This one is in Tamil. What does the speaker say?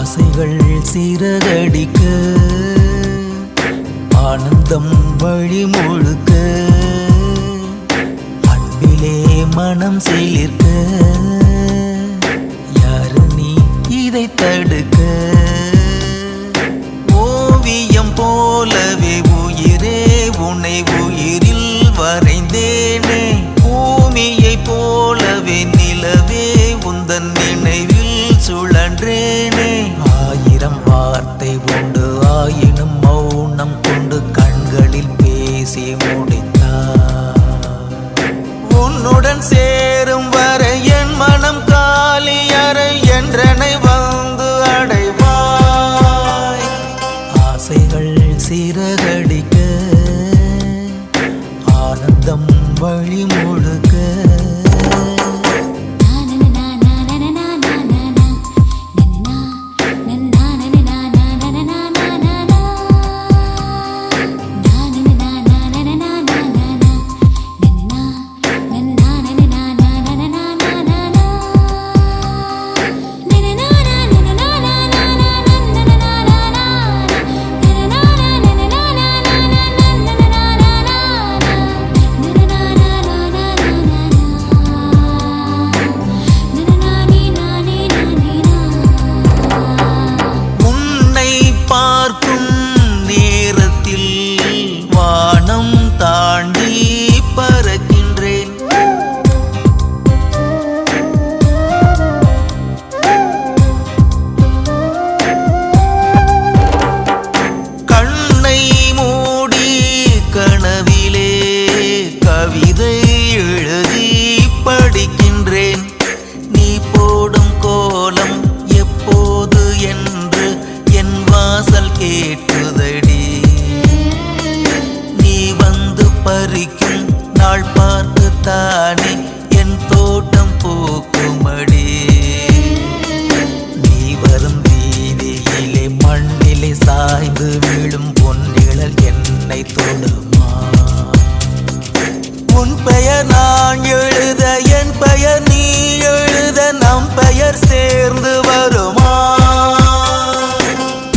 ஆசைகள் சிறகடிக்க ஆனந்தம் வழி முழுக்க அன்பிலே மனம் சிலிர்க்க யாரு நீ இதை தடுக்க ஓவியம் போலவே உயிரே உன்னை உயிரில் வரைந்தேனே பூமியை போலவே நிலவே உந்தன் நினைவில் சுழன்றேனே ஆயிரம் வார்த்தை உண்டு ஆயினும் மௌனம் கொண்டு கண்களில் பேசி முடித்தார் உன்னுடன் சேரும் வரை என் மனம் காலியறை என்றனை வந்து அடைவாய் ஆசைகள் சிறகடிக்க ஆனந்தம் வழி முழுக்க கவிதை எழுதி படிக்கின்றேன் நீ போடும் கோலம் எப்போது என்று என் வாசல் கேட்குதடி நீ வந்து பறிக்கும் நாள் பார்த்து தானே என் தோட்டம் பூக்குமடி நீ வரும் வீதியிலே மண்ணிலே சாய்ந்து விழும் பொன்னிழல் என்னை தொடுமா உன் பெயர் நான் எழுத என் பெயர் நீ எழுத நம் பெயர் சேர்ந்து வரும்